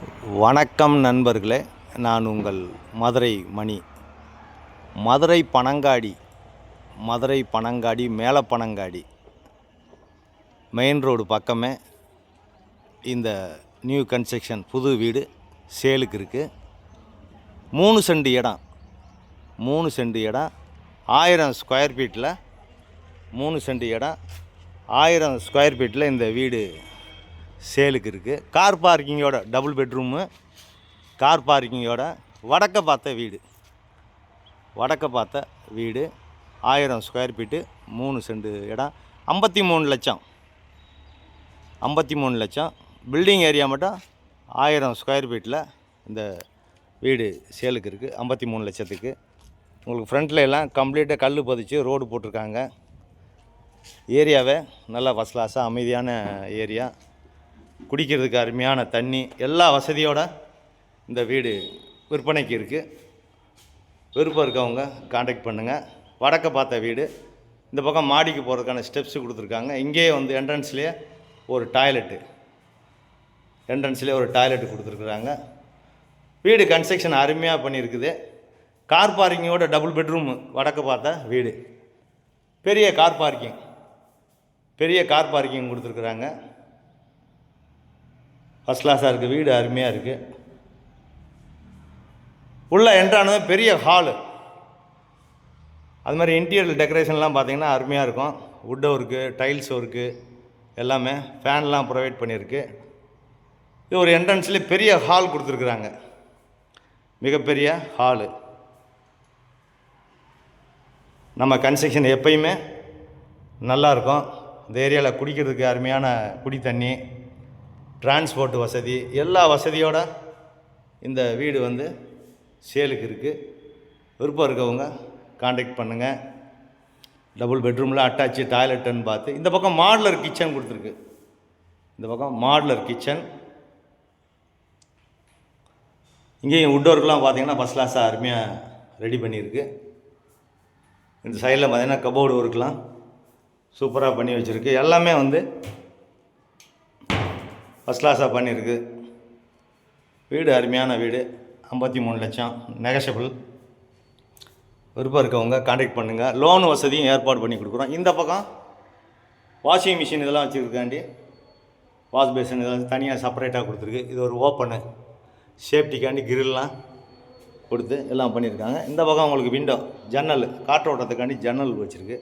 வணக்கம் நண்பர்களே, நான் உங்கள் மதுரை மணி. மதுரை பனங்காடி மேலப்பனங்காடி மெயின் ரோடு பக்கமே இந்த நியூ கன்ஸ்ட்ரக்ஷன் புது வீடு சேலுக்கு இருக்குது. 3 சென்ட் இடம் 1000 ஸ்கொயர் ஃபீட்டில் 3 சென்ட் இடம் 1000 ஸ்கொயர் ஃபீட்டில் இந்த வீடு சேலுக்கு இருக்குது. கார் பார்க்கிங்கோட டபுள் பெட்ரூமு, கார் பார்க்கிங்கோட வடக்க பார்த்த வீடு 1000 ஸ்கொயர் ஃபீட்டு 3 சென்ட் இடம் 53 லட்சம். பில்டிங் ஏரியா மட்டும் 1000 ஸ்கொயர் ஃபீட்டில் இந்த வீடு சேலுக்கு இருக்குது. 53 லட்சத்துக்கு. உங்களுக்கு ஃப்ரண்ட்டில் எல்லாம் கம்ப்ளீட்டாக கல் பதிச்சு ரோடு போட்டிருக்காங்க. ஏரியாவே நல்லா ஃபஸ்ட் கிளாஸாக அமைதியான ஏரியா, குடிக்கிறதுக்கு அருமையான தண்ணி, எல்லா வசதியோடு இந்த வீடு விற்பனைக்கு இருக்குது. விருப்பம் இருக்கவங்க காண்டாக்ட் பண்ணுங்கள். வடக்க பார்த்த வீடு, இந்த பக்கம் மாடிக்கு போகிறதுக்கான ஸ்டெப்ஸு கொடுத்துருக்காங்க. இங்கேயே வந்து என்ட்ரன்ஸ்லேயே ஒரு டாய்லெட்டு கொடுத்துருக்குறாங்க. வீடு கன்ஸ்ட்ரக்ஷன் அருமையாக பண்ணியிருக்குது. கார் பார்க்கிங்கோட டபுள் பெட்ரூமு வடக்க பார்த்த வீடு, பெரிய கார் பார்க்கிங் கொடுத்துருக்குறாங்க. ஃபஸ்ட் கிளாஸாக இருக்குது. வீடு அருமையாக இருக்குது. உள்ளே என்ட்ரானது பெரிய ஹாலு. அது மாதிரி இன்டீரியர் டெக்கரேஷன்லாம் பார்த்திங்கன்னா அருமையாக இருக்கும். வுட் ஒர்க்கு, டைல்ஸ் ஒர்க்கு எல்லாமே, ஃபேன்லாம் ப்ரொவைட் பண்ணியிருக்கு. இது ஒரு என்ட்ரன்ஸ்லேயே பெரிய ஹால் கொடுத்துருக்குறாங்க, மிகப்பெரிய ஹாலு. நம்ம கன்ஸ்ட்ரக்ஷன் எப்பயுமே நல்லாயிருக்கும். இந்த ஏரியாவில் குடிக்கிறதுக்கு அருமையான குடி தண்ணி, டிரான்ஸ்போர்ட் வசதி, எல்லா வசதியோட இந்த வீடு வந்து சேலுக்கு இருக்குது. விருப்பம் இருக்கவங்க காண்டாக்ட் பண்ணுங்கள். டபுள் பெட்ரூமில் அட்டாச்சு டாய்லெட்டுன்னு பார்த்து இந்த பக்கம் மாடுலர் கிச்சன் கொடுத்துருக்கு. இங்கேயும் வுட் ஒர்க்லாம் பார்த்திங்கன்னா ஃபஸ்ட் கிளாஸாக அருமையாக ரெடி பண்ணியிருக்கு. இந்த சைடில் பார்த்திங்கன்னா கபோர்டு ஒர்க்லாம் சூப்பராக பண்ணி வச்சுருக்கு. எல்லாமே வந்து ஃபஸ்ட் கிளாஸாக பண்ணியிருக்கு. வீடு அருமையான வீடு, 53 லட்சம், நெகஷபிள். விருப்பம் இருக்கவங்க காண்டாக்ட் பண்ணுங்கள். லோன் வசதியும் ஏற்பாடு பண்ணி கொடுக்குறோம். இந்த பக்கம் வாஷிங் மிஷின் இதெல்லாம் வச்சுருக்காண்டி வாஷ் பேஷன் இதெல்லாம் தனியாக செப்பரேட்டாக கொடுத்துருக்கு. இது ஒரு ஓப்பனு சேஃப்டிக்காண்டி கிரில்லாம் கொடுத்து எல்லாம் பண்ணியிருக்காங்க. இந்த பக்கம் உங்களுக்கு விண்டோ, ஜன்னல், காற்றோட்டத்துக்காண்டி ஜன்னல் வச்சுருக்கு.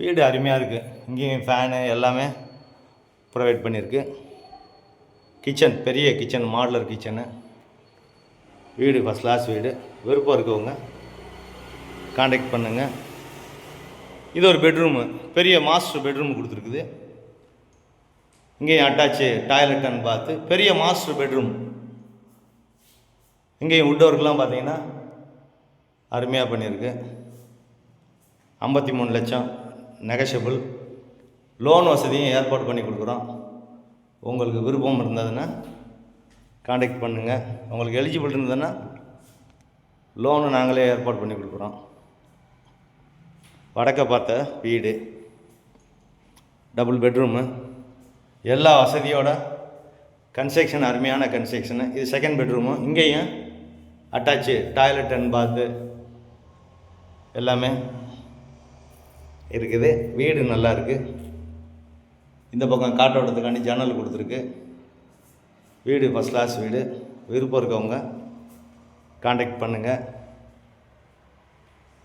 வீடு அருமையாக இருக்குது. இங்கேயும் ஃபேனு எல்லாமே ப்ரொவைட் பண்ணியிருக்கு. கிச்சன், பெரிய கிச்சன், மாடுலர் கிச்சனு. வீடு ஃபஸ்ட் கிளாஸ் வீடு. விருப்பம் இருக்கவங்க காண்டாக்ட் பண்ணுங்கள். இது ஒரு பெட்ரூமு, பெரிய மாஸ்டர் பெட்ரூம் கொடுத்துருக்குது. இங்கேயும் அட்டாச்சு டாய்லெட்டுன்னு பார்த்து பெரிய மாஸ்டர் பெட்ரூம். இங்கேயும் வுட் ஒர்க்லாம் பார்த்தீங்கன்னா அருமையாக பண்ணியிருக்கு. 53 லட்சம், நெகஷபிள். லோன் வசதியும் ஏற்பாடு பண்ணி கொடுக்குறோம். உங்களுக்கு விருப்பம் இருந்ததுன்னா காண்டாக்ட் பண்ணுங்கள். உங்களுக்கு எலிஜிபிள் இருந்ததுன்னா லோனு நாங்களே ஏற்பாடு பண்ணி கொடுக்குறோம். வடக்க பார்த்த வீடு, டபுள் பெட்ரூமு, எல்லா வசதியோட கன்ஸ்ட்ரக்ஷன் அருமையான கன்ஸ்ட்ரக்ஷனு. இது செகண்ட் பெட்ரூமு. இங்கேயும் அட்டாச்சு டாய்லெட் அண்ட் பாத்து எல்லாமே இருக்குது. வீடு நல்லா இருக்குது. இந்த பக்கம் காற்றோட்டத்துக்காண்டி ஜன்னல் கொடுத்துருக்கு. வீடு ஃபஸ்ட் கிளாஸ் வீடு. விருப்பம் இருக்கவங்க காண்டாக்ட் பண்ணுங்கள்.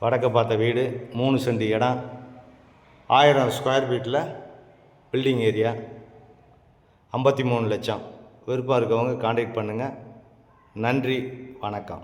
வடக்க பார்த்த வீடு, 3 சென்ட் இடம், 1000 ஸ்கொயர் ஃபீட்டில் பில்டிங் ஏரியா, 53 லட்சம். விருப்பம் இருக்கவங்க காண்டாக்ட் பண்ணுங்கள். நன்றி, வணக்கம்.